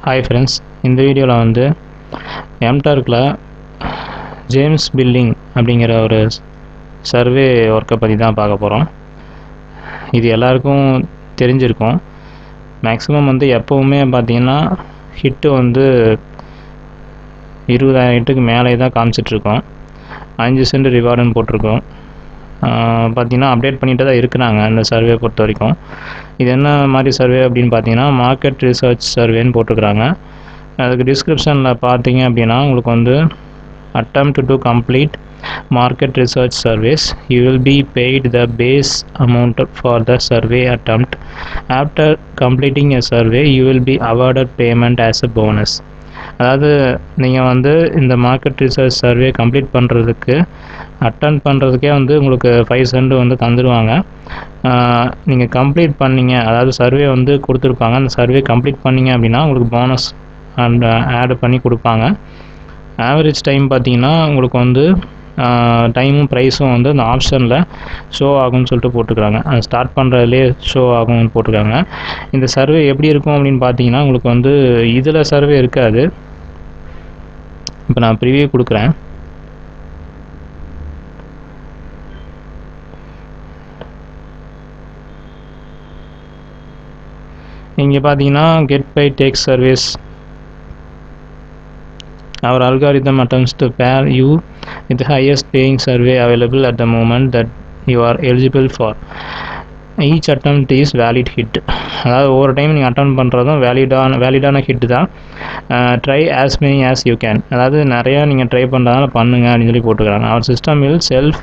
Hi friends, இந்த வீடியோவில் வந்து எம்டர்க்கில் ஜேம்ஸ் பில்டிங் அப்படிங்கிற ஒரு சர்வே ஒர்க்கை பற்றி தான் பார்க்க போகிறோம். இது எல்லாருக்கும் தெரிஞ்சிருக்கும். மேக்ஸிமம் வந்து எப்போவுமே பார்த்திங்கன்னா ஹிட்டு வந்து 20,000 ஹிட்டுக்கு மேலே தான் காமிச்சிட்ருக்கோம். 5 சென்ட் ரிவார்டுன்னு போட்டிருக்கோம். பார்த்திங்கன்னா அப்டேட் பண்ணிட்டு தான் இருக்கிறாங்க இந்த சர்வே பொறுத்த வரைக்கும். இது என்ன மாதிரி சர்வே அப்படின்னு பார்த்தீங்கன்னா மார்க்கெட் ரிசர்ச் சர்வேன்னு போட்டுக்கிறாங்க. அதுக்கு டிஸ்கிரிப்ஷனில் பார்த்தீங்க அப்படின்னா உங்களுக்கு வந்து attempt to complete market research surveys, you will be paid the base amount for the survey attempt. After completing a survey, you will be awarded payment as a bonus. அதாவது நீங்கள் வந்து இந்த மார்க்கெட் ரிசர்ச் சர்வே கம்ப்ளீட் பண்ணுறதுக்கு attend பண்ணுறதுக்கே வந்து உங்களுக்கு 5 send வந்து தந்துடுவாங்க. நீங்கள் கம்ப்ளீட் பண்ணிங்க, அதாவது சர்வே வந்து கொடுத்துருப்பாங்க. அந்த சர்வே கம்ப்ளீட் பண்ணிங்க அப்படின்னா உங்களுக்கு போனஸ் அண்ட் ஆட் பண்ணி கொடுப்பாங்க. ஆவரேஜ் டைம் பார்த்தீங்கன்னா உங்களுக்கு வந்து டைமும் ப்ரைஸும் வந்து அந்த ஆப்ஷனில் ஷோ ஆகும்னு சொல்லிட்டு போட்டுக்கிறாங்க. அது ஸ்டார்ட் பண்ணுறதுலே ஷோ ஆகும்னு போட்டுருக்காங்க. இந்த சர்வே எப்படி இருக்கும் அப்படின்னு பார்த்தீங்கன்னா உங்களுக்கு வந்து இதில் சர்வே இருக்காது. இப்போ நான் ப்ரிவியூ கொடுக்குறேன். இங்கே பார்த்தீங்கன்னா get bye take service. Our algorithm attempts to pair you with the highest paying survey available at the moment that you are eligible for. Each attempt is valid hit. அதாவது ஒவ்வொரு time நீங்கள் attend பண்ணுறதும் வேலிடான hit தான். Try as many as you can. அதாவது நிறையா நீங்கள் try பண்ணுறதுனால பண்ணுங்க அப்படின்னு சொல்லி போட்டுக்கிறாங்க. அவர் சிஸ்டம் வில் செல்ஃப்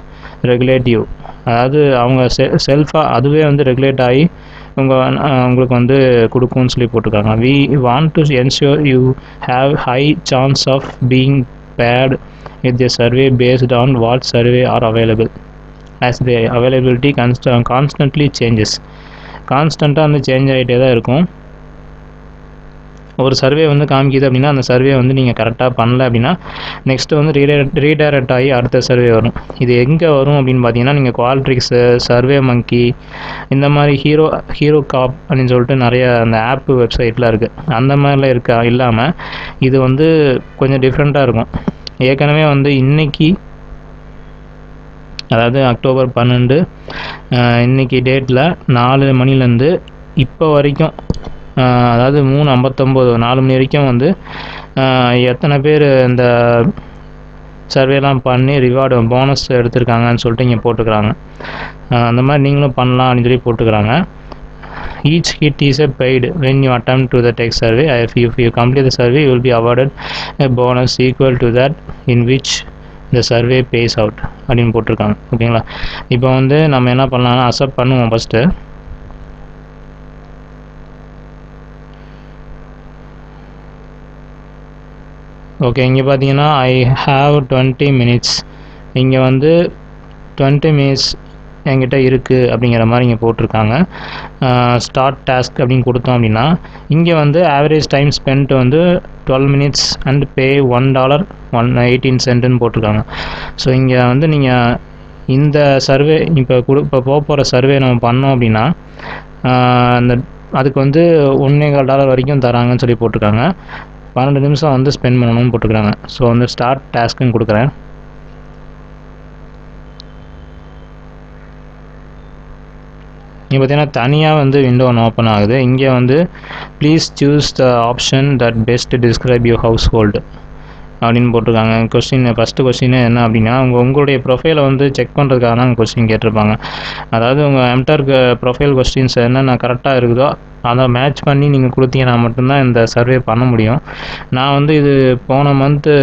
ரெகுலேட்டிவ். அதாவது அவங்க செல்ஃபாக அதுவே வந்து ரெகுலேட் ஆகி உங்களுக்கு வந்து கொடுக்கும்னு சொல்லி போட்டிருக்காங்க. we want to ensure you have high chance of being paired with the survey based on what survey are available, as the availability constantly changes. கான்ஸ்டண்ட்டாக வந்து சேஞ்ச் ஆகிட்டே தான் இருக்கும். ஒரு சர்வே வந்து காமிக்குது அப்படின்னா அந்த சர்வே வந்து நீங்கள் கரெக்டாக பண்ணல அப்படின்னா நெக்ஸ்ட்டு வந்து ரீடைரக்ட் ஆகி அடுத்த சர்வே வரும். இது எங்கே வரும் அப்படின்னு பார்த்தீங்கன்னா நீங்கள் குவால்ட்ரிக்ஸு, சர்வே மங்கி, இந்த மாதிரி ஹீரோ காப் அப்படின்னு சொல்லிட்டு நிறைய அந்த ஆப்பு வெப்சைட்டில் இருக்குது. அந்த மாதிரிலாம் இல்லாமல் இது வந்து கொஞ்சம் டிஃப்ரெண்ட்டாக இருக்கும். ஏற்கனவே வந்து இன்றைக்கி, அதாவது அக்டோபர் 12 இன்றைக்கி டேட்டில் 4 மணிலேருந்து இப்போ வரைக்கும், அதாவது 3:59 4 மணி வரைக்கும் வந்து எத்தனை பேர் இந்த சர்வேலாம் பண்ணி ரிவார்டு போனஸ் எடுத்திருக்காங்கன்னு சொல்லிட்டு இங்கே போட்டுக்கிறாங்க. அந்த மாதிரி நீங்களும் பண்ணலாம் அப்படின்னு சொல்லி போட்டுக்கிறாங்க. Each hit is a paid when you attempt to the tech survey. If you complete the survey, you will be awarded a bonus equal to that in which the survey pays out அப்படின்னு போட்டிருக்காங்க. ஓகேங்களா? இப்போ வந்து நம்ம என்ன பண்ணலாம்னா accept பண்ணுவோம் first. Okay, இங்கே பார்த்தீங்கன்னா ஐ ஹாவ் 20 மினிட்ஸ். இங்கே வந்து 20 மினிட்ஸ் என்கிட்ட இருக்குது அப்படிங்கிற மாதிரி இங்கே போட்டிருக்காங்க. ஸ்டார்ட் டாஸ்க் அப்படின்னு கொடுத்தோம் அப்படின்னா இங்கே வந்து ஆவரேஜ் டைம் ஸ்பெண்ட் வந்து 12 மினிட்ஸ் அண்ட் பே $1.18 போட்டிருக்காங்க. ஸோ இங்கே வந்து நீங்கள் இந்த சர்வே இப்போ போக போகிற சர்வே நம்ம பண்ணோம் அப்படின்னா அந்த அதுக்கு வந்து $1.25 வரைக்கும் தராங்கன்னு சொல்லி போட்டிருக்காங்க. 12 நிமிஷம் வந்து ஸ்பெண்ட் பண்ணணும்னு போட்டுக்கிறாங்க. ஸோ வந்து ஸ்டார்ட் டாஸ்க்குன்னு கொடுக்குறேன். இங்கே பார்த்தீங்கன்னா தனியாக வந்து விண்டோ ஒன்று ஓப்பன் ஆகுது. இங்கே வந்து please choose the option that best describe your household அப்படின்னு போட்டிருக்காங்க. ஃபஸ்ட்டு கொஸ்டின் என்ன அப்படின்னா உங்களுடைய ப்ரொஃபைலை வந்து செக் பண்ணுறதுக்காக தான் கொஸ்டின் கேட்டிருப்பாங்க. அதாவது உங்கள் எம்டர்க் ப்ரொஃபைல் கொஸ்டின்ஸ் என்னென்ன கரெக்டாக இருக்குதோ அதை மேட்ச் பண்ணி நீங்கள் கொடுத்தீங்கன்னா மட்டும்தான் இந்த சர்வே பண்ண முடியும். நான் வந்து இது போன மந்த்து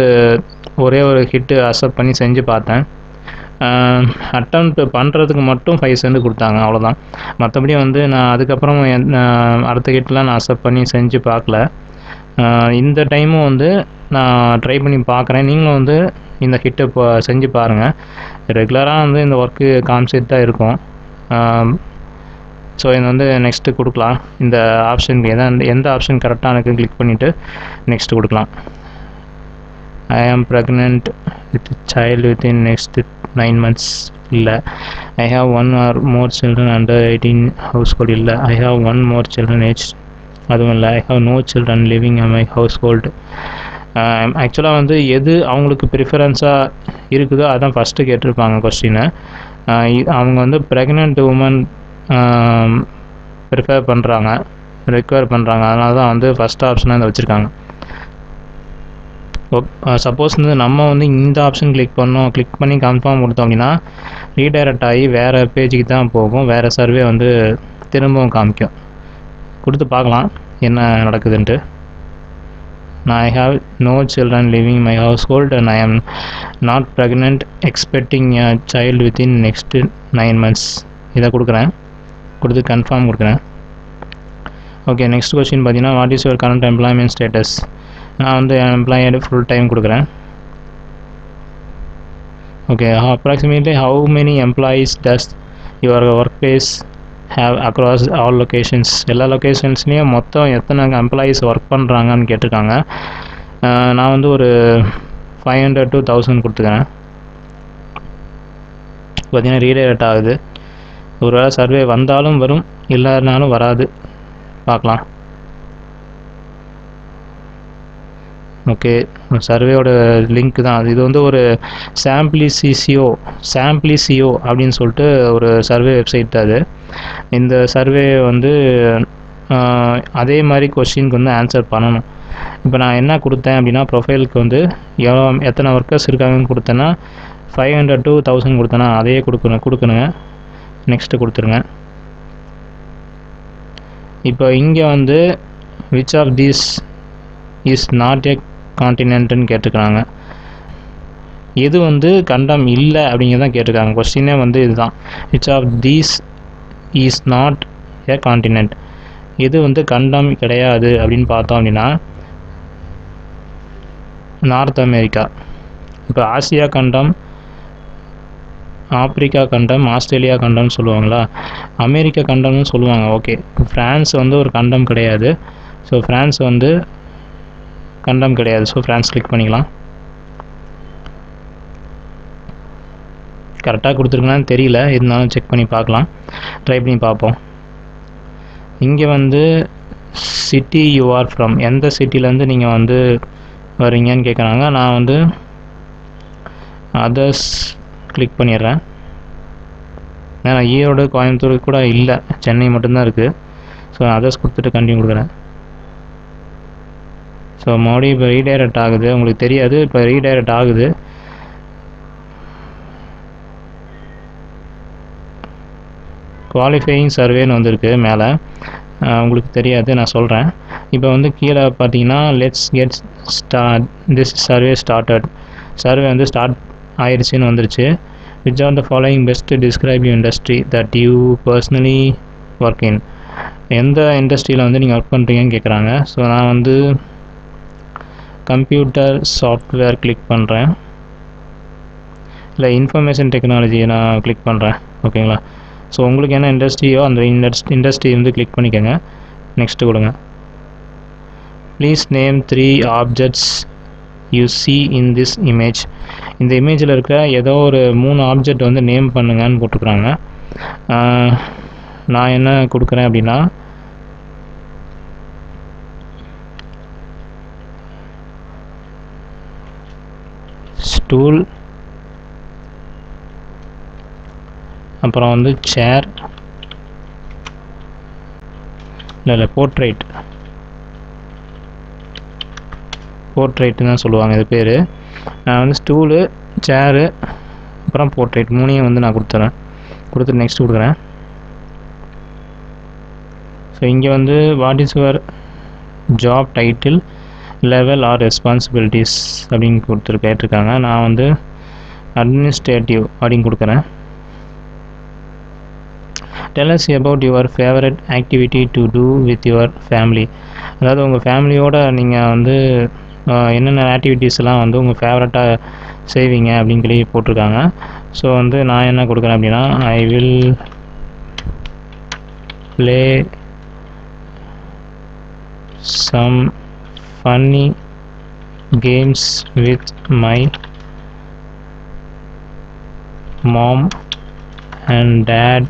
ஒரே ஒரு ஹிட்டு அக்செப்ட் பண்ணி செஞ்சு பார்த்தேன். அட்டெம்ப்ட் பண்ணுறதுக்கு மட்டும் 5 சென்ட் கொடுத்தாங்க, அவ்வளோதான். மற்றபடி வந்து நான் அதுக்கப்புறம் அடுத்த ஹிட்லாம் நான் அக்செப்ட் பண்ணி செஞ்சு பார்க்கல. இந்த டைமும் வந்து நான் ட்ரை பண்ணி பார்க்குறேன். நீங்களும் வந்து இந்த ஹிட்டை இப்போ செஞ்சு பாருங்கள். ரெகுலராக வந்து இந்த ஒர்க்கு காமிச்சிட்டு தான் இருக்கும். ஸோ இது வந்து நெக்ஸ்ட்டு கொடுக்கலாம். இந்த ஆப்ஷனுக்கு எந்த ஆப்ஷன் கரெக்டாக எனக்கு கிளிக் பண்ணிவிட்டு நெக்ஸ்ட்டு கொடுக்கலாம். I am pregnant with child within next 9 months இல்லை. I have 1 or more children under 18 household இல்லை. I have 1 more children age அதுவும் இல்லை. I have no children living in my household. ஆக்சுவலாக வந்து எது அவங்களுக்கு ப்ரிஃபரன்ஸாக இருக்குதோ அதான் ஃபஸ்ட்டு கேட்டிருப்பாங்க கொஸ்டினை. அவங்க வந்து ப்ரெக்னென்ட் உமன் ப்ரிஃபேர் பண்ணுறாங்க, ரெக்வயர் பண்ணுறாங்க. அதனால தான் வந்து ஃபஸ்ட் ஆப்ஷனாக இதை வச்சுருக்காங்க. சப்போஸ் வந்து நம்ம வந்து இந்த ஆப்ஷன் கிளிக் பண்ணி கன்ஃபார்ம் கொடுத்தோம் அப்படின்னா ரீடைரக்ட் ஆகி வேறு பேஜுக்கு தான் போகும், வேறு சர்வே வந்து திரும்பவும் காமிக்கும். கொடுத்து பார்க்கலாம் என்ன நடக்குதுன்ட்டு. நான் I have no children living my household and I am not pregnant expecting a child within next 9 months. இதை கொடுக்குறேன், கொடுத்து கன்ஃபார்ம் கொடுக்குறேன். ஓகே, நெக்ஸ்ட் கொஸ்டின் பார்த்தீங்கன்னா what is your current employment status. நான் வந்து எம்ப்ளாயி ஃபுல் டைம் கொடுக்குறேன். Okay, approximately how many employees does your workplace have across all locations. எல்லா லொக்கேஷன்ஸ்லேயும் மொத்தம் எத்தனை எம்ப்ளாயீஸ் ஒர்க் பண்ணுறாங்கன்னு கேட்டிருக்காங்க. நான் வந்து ஒரு 500 to 1000 கொடுத்துக்கிறேன். பார்த்தீங்கன்னா ரீடைரக்ட் ஆகுது. ஒரு வேளை சர்வே வந்தாலும் வரும், இல்லைனாலும் வராது, பார்க்கலாம். ஓகே, சர்வேயோட லிங்க் தான் அது. இது வந்து ஒரு சாம்பிளிசியோ அப்படின்னு சொல்லிட்டு ஒரு சர்வே வெப்சைட் அது. இந்த சர்வே வந்து அதே மாதிரி கொஸ்டினுக்கு வந்து ஆன்சர் பண்ணணும். இப்போ நான் என்ன கொடுத்தேன் அப்படின்னா ப்ரொஃபைலுக்கு வந்து எத்தனை ஒர்க்கர்ஸ் இருக்காங்கன்னு கொடுத்தேன்னா 500 to 1000 கொடுத்தேன்னா அதையே கொடுக்கணுங்க. நெக்ஸ்ட்டு கொடுத்துருங்க. இப்போ இங்கே வந்து which of these is not a கான்டினென்ட்னு கேட்டிருக்காங்க. எது வந்து கண்டம் இல்லை அப்படிங்கிறதான் கேட்டிருக்காங்க. கொஸ்டினே வந்து இதுதான், which of these is not a continent. எது வந்து கண்டம் கிடையாது அப்படின்னு பார்த்தோம் அப்படின்னா நார்த் அமெரிக்கா. இப்போ ஆசியா கண்டம், ஆப்பிரிக்கா கண்டம், ஆஸ்திரேலியா கண்டம்னு சொல்லுவாங்களா, அமெரிக்கா கண்டம்னு சொல்லுவாங்க. ஓகே, ஃப்ரான்ஸ் வந்து ஒரு கண்டம் கிடையாது. ஸோ ஃப்ரான்ஸ் வந்து கண்டம் கிடையாது. ஸோ ஃப்ரான்ஸ் கிளிக் பண்ணிக்கலாம். கரெக்டாக கொடுத்துருக்கலான்னு தெரியல, இருந்தாலும் செக் பண்ணி பார்க்கலாம், ட்ரை பண்ணி பார்ப்போம். இங்கே வந்து சிட்டி யூ ஆர் ஃப்ரம், எந்த சிட்டிலேருந்து நீங்கள் வந்து வரீங்கன்னு கேட்குறாங்க. நான் வந்து அதர்ஸ் கிளிக் பண்ணிடுறேன். ஏன்னா ஈரோடு, கோயம்புத்தூர் கூட இல்லை, சென்னை மட்டும்தான் இருக்குது. ஸோ அதர்ஸ் கொடுத்துட்டு கண்டினியூ கொடுக்குறேன். ஸோ மறுபடியும் இப்போ ரீடைரக்ட் ஆகுது, உங்களுக்கு தெரியாது, இப்போ ரீடைரக்ட் ஆகுது. குவாலிஃபையிங் சர்வேன்னு வந்திருக்கு மேலே, உங்களுக்கு தெரியாது, நான் சொல்கிறேன். இப்போ வந்து கீழே பார்த்தீங்கன்னா let's get this survey started. Survey வந்து ஸ்டார்ட் ஆயிடுச்சுன்னு வந்துருச்சு. Which are the following best describe you industry that you personally work in. எந்த இண்டஸ்ட்ரியில் வந்து நீங்கள் ஒர்க் பண்ணுறீங்கன்னு கேட்குறாங்க. ஸோ நான் வந்து கம்ப்யூட்டர் சாஃப்ட்வேர் கிளிக் பண்ணுறேன், இல்லை இன்ஃபர்மேஷன் டெக்னாலஜியை நான் கிளிக் பண்ணுறேன். ஓகேங்களா. ஸோ உங்களுக்கு என்ன இண்டஸ்ட்ரியோ அந்த இண்டஸ்ட்ரி வந்து கிளிக் பண்ணிக்கோங்க. நெக்ஸ்ட்டு கொடுங்க. Please name 3 objects you see in this image. இந்த இமேஜில் இருக்க ஏதோ ஒரு 3 ஆப்ஜெக்ட் வந்து நேம் பண்ணுங்கன்னு போட்டுக்கிறாங்க. நான் என்ன கொடுக்குறேன் அப்படின்னா ஸ்டூல், அப்புறம் வந்து சேர், இல்லை போர்ட்ரைட்னு தான் சொல்லுவாங்க இது பேர். நான் வந்து ஸ்டூலு, சேரு, அப்புறம் போர்ட்ரைட் 3 வந்து நான் கொடுத்துட்டு நெக்ஸ்ட் கொடுக்குறேன். ஸோ இங்கே வந்து what is your job title, level or responsibilities அப்படின்னு கேட்டிருக்காங்க. நான் வந்து அட்மினிஸ்ட்ரேட்டிவ் அப்படின்னு கொடுக்குறேன். Tell us about your favorite activity to do with your family. அதாவது உங்கள் ஃபேமிலியோடு நீங்கள் வந்து என்னென்ன ஆக்டிவிட்டீஸ்லாம் வந்து உங்கள் ஃபேவரட்டாக செய்வீங்க அப்படின்னு சொல்லி போட்டிருக்காங்க. ஸோ வந்து நான் என்ன கொடுக்குறேன் அப்படின்னா I will play some funny games with my mom and dad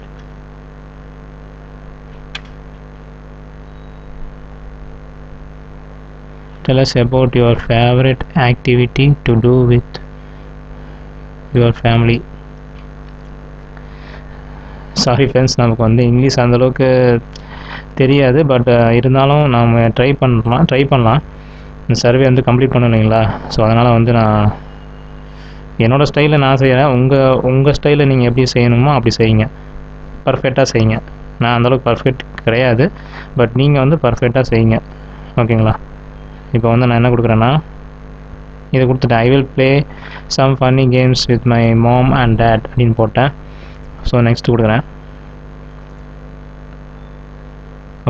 tell us about your favorite activity to do with your family. Sorry friends, நமக்கு வந்து இங்கிலீஷ் அந்தளவுக்கு தெரியாது. பட் இருந்தாலும் நம்ம ட்ரை பண்ணலாம். இந்த சர்வே வந்து கம்ப்ளீட் பண்ணணுங்களா. ஸோ அதனால் வந்து நான் என்னோடய ஸ்டைலில் நான் செய்கிறேன். உங்கள் ஸ்டைலில் நீங்கள் எப்படி செய்யணுமோ அப்படி செய்யுங்க, பர்ஃபெக்டாக செய்யுங்க. நான் அந்தளவுக்கு பர்ஃபெக்ட் கிடையாது, பட் நீங்கள் வந்து பர்ஃபெக்டாக செய்யுங்க, ஓகேங்களா. இப்போ வந்து நான் என்ன கொடுக்குறேன்னா, இதை கொடுத்துட்டேன். I will play some funny games with my mom and dad அப்படின்னு போட்டேன். ஸோ நெக்ஸ்ட் கொடுக்குறேன்.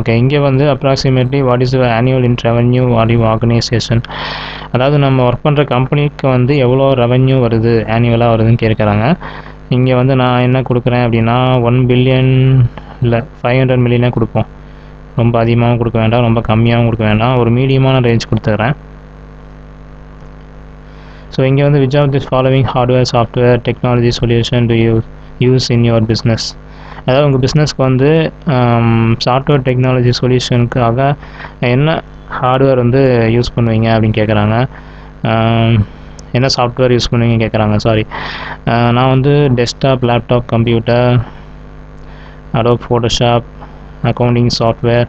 ஓகே, இங்கே வந்து approximately what is annual in revenue are you organisation, அதாவது நம்ம ஒர்க் பண்ணுற கம்பெனிக்கு வந்து எவ்வளோ ரெவன்யூ வருது, ஆனுவலாக வருதுன்னு கேட்குறாங்க. இங்கே வந்து நான் என்ன கொடுக்குறேன் அப்படின்னா 1 பில்லியன் இல்லை 500 மில்லியனே கொடுப்போம். ரொம்ப அதிகமாகவும் கொடுக்க வேண்டாம், ரொம்ப கம்மியாகவும் கொடுக்க வேண்டாம், ஒரு மீடியமான ரேஞ்ச் கொடுத்துட்றேன். ஸோ இங்கே வந்து which of this following hardware software technology solution do you use in your business, அதாவது உங்கள் பிஸ்னஸ்க்கு வந்து சாஃப்ட்வேர் டெக்னாலஜி சொல்யூஷனுக்காக என்ன ஹார்ட்வேர் வந்து யூஸ் பண்ணுவீங்க அப்படின்னு கேட்குறாங்க. என்ன சாஃப்ட்வேர் யூஸ் பண்ணுவீங்க கேட்குறாங்க. சாரி, நான் வந்து desktop, laptop, computer, Adobe Photoshop, accounting software,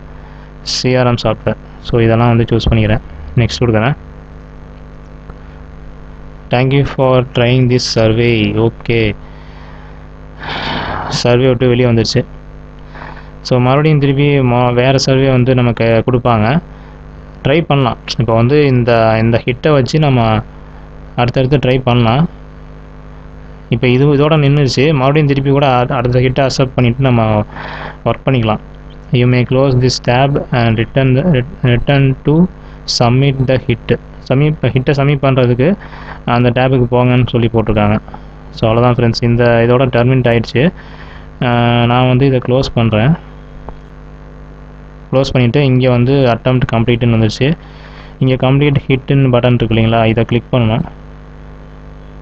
CRM software, so இதெல்லாம் வந்து சூஸ் பண்ணிக்கிறேன். நெக்ஸ்ட் கொடுக்குறேன். Thank you for trying this survey. Okay, survey விட்டு வெளியே வந்துடுச்சு. ஸோ மறுபடியும் திருப்பி வேறு சர்வே வந்து நமக்கு கொடுப்பாங்க, ட்ரை பண்ணலாம். இப்போ வந்து இந்த ஹிட்டை வச்சு நம்ம அடுத்தடுத்து ட்ரை பண்ணலாம். இப்போ இதோட நின்றுச்சு. மறுபடியும் திருப்பி கூட அடுத்த ஹிட்டை அக்செப்ட் பண்ணிவிட்டு நம்ம ஒர்க் பண்ணிக்கலாம். You may close this tab and return to submit the ஹிட்டை சப்மிட் பண்ணுறதுக்கு அந்த டேபுக்கு போங்கன்னு சொல்லி போட்டிருக்காங்க. ஸோ அவ்வளோதான் ஃப்ரெண்ட்ஸ், இதோட டெர்மினேட் ஆகிடுச்சு. நான் வந்து இதை க்ளோஸ் பண்ணுறேன். க்ளோஸ் பண்ணிவிட்டு இங்கே வந்து அட்டெம்ப்ட் கம்ப்ளீட்டுன்னு வந்துடுச்சு. இங்கே கம்ப்ளீட் ஹிட்டுன்னு பட்டன் இருக்கு இல்லைங்களா, இதை கிளிக் பண்ணணும்.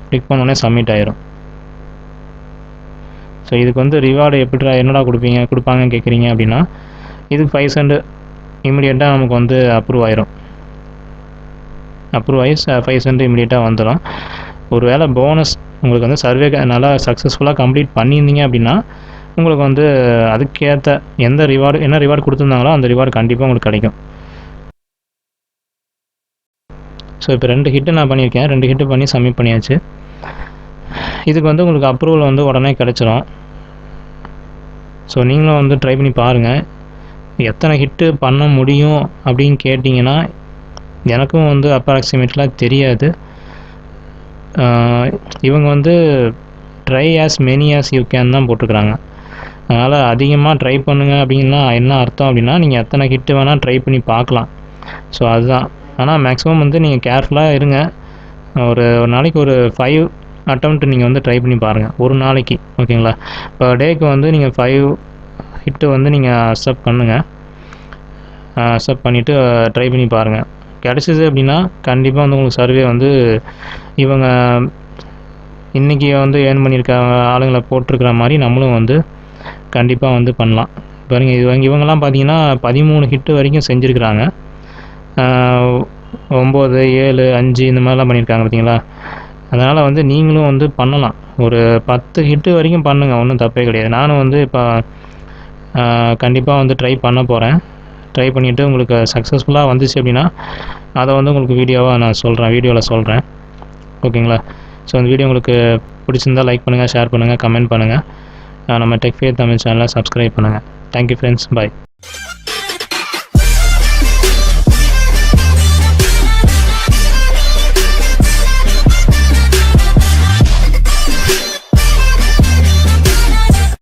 கிளிக் பண்ணோடனே சப்மிட் ஆயிரும். ஸோ இதுக்கு வந்து ரிவார்டு என்னடா கொடுப்பாங்கன்னு கேட்குறீங்க அப்படின்னா, இதுக்கு 5 சென்ட் இமீடியட்டாக நமக்கு வந்து அப்ரூவ் ஆயிரும். அப்ரூவ் ஆகி 5 சென்ட் இமீடியட்டாக வந்துடும். ஒரு வேளை போனஸ் உங்களுக்கு வந்து சர்வே நல்லா சக்ஸஸ்ஃபுல்லாக கம்ப்ளீட் பண்ணியிருந்தீங்க அப்படின்னா உங்களுக்கு வந்து அதுக்கேற்ற என்ன ரிவார்டு கொடுத்துருந்தாங்களோ அந்த ரிவார்டு கண்டிப்பாக உங்களுக்கு கிடைக்கும். ஸோ இப்போ 2 ஹிட்டு நான் பண்ணியிருக்கேன். 2 ஹிட்டு பண்ணி சப்மிட் பண்ணியாச்சு. இதுக்கு வந்து உங்களுக்கு அப்ரூவல் வந்து உடனே கிடச்சிரும். ஸோ நீங்களும் வந்து ட்ரை பண்ணி பாருங்கள். எத்தனை ஹிட்டு பண்ண முடியும் அப்படின்னு கேட்டிங்கன்னா எனக்கும் வந்து அப்ராக்சிமேட்லாம் தெரியாது. இவங்க வந்து try as many as you can தான் போட்டிருக்கிறாங்க. அதனால் அதிகமாக ட்ரை பண்ணுங்கள் அப்படின்னா என்ன அர்த்தம் அப்படின்னா நீங்கள் எத்தனை ஹிட்டு வேணால் ட்ரை பண்ணி பார்க்கலாம். ஸோ அதுதான். ஆனால் மேக்ஸிமம் வந்து நீங்கள் கேர்ஃபுல்லாக இருங்க. ஒரு நாளைக்கு ஒரு 5 அட்டெம்ப்ட் நீங்கள் வந்து ட்ரை பண்ணி பாருங்கள் ஒரு நாளைக்கு, ஓகேங்களா. இப்போ டேக்கு வந்து நீங்கள் 5 ஹிட்டு வந்து நீங்கள் அக்செப்ட் பண்ணுங்கள். அக்செப்ட் பண்ணிவிட்டு ட்ரை பண்ணி பாருங்கள். கிடச்சிது அப்படின்னா கண்டிப்பாக வந்து உங்களுக்கு சர்வே வந்து இவங்க இன்றைக்கி வந்து ஏர்ன் பண்ணியிருக்க ஆளுங்களை போட்டிருக்கிற மாதிரி நம்மளும் வந்து கண்டிப்பாக வந்து பண்ணலாம். பாருங்கள், இவங்கெல்லாம் பார்த்தீங்கன்னா 13 ஹிட்டு வரைக்கும் செஞ்சுருக்கிறாங்க. 9, 7, 5 இந்த மாதிரிலாம் பண்ணியிருக்காங்க பார்த்தீங்களா. அதனால் வந்து நீங்களும் வந்து பண்ணலாம். ஒரு 10 ஹிட்டு வரைக்கும் பண்ணுங்கள், ஒன்றும் தப்பே கிடையாது. நானும் வந்து இப்போ கண்டிப்பாக வந்து ட்ரை பண்ண போகிறேன். ட்ரை பண்ணிவிட்டு உங்களுக்கு சக்ஸஸ்ஃபுல்லாக வந்துச்சு அப்படின்னா அதை வந்து உங்களுக்கு வீடியோவில் நான் சொல்கிறேன், ஓகேங்களா. ஸோ அந்த வீடியோ உங்களுக்கு பிடிச்சிருந்தால் லைக் பண்ணுங்கள், ஷேர் பண்ணுங்கள், கமெண்ட் பண்ணுங்கள். நம்ம டெக் ஃபேர் தமிழ் சேனலை சப்ஸ்கிரைப் பண்ணுங்கள். தேங்க்யூ ஃப்ரெண்ட்ஸ், பாய்.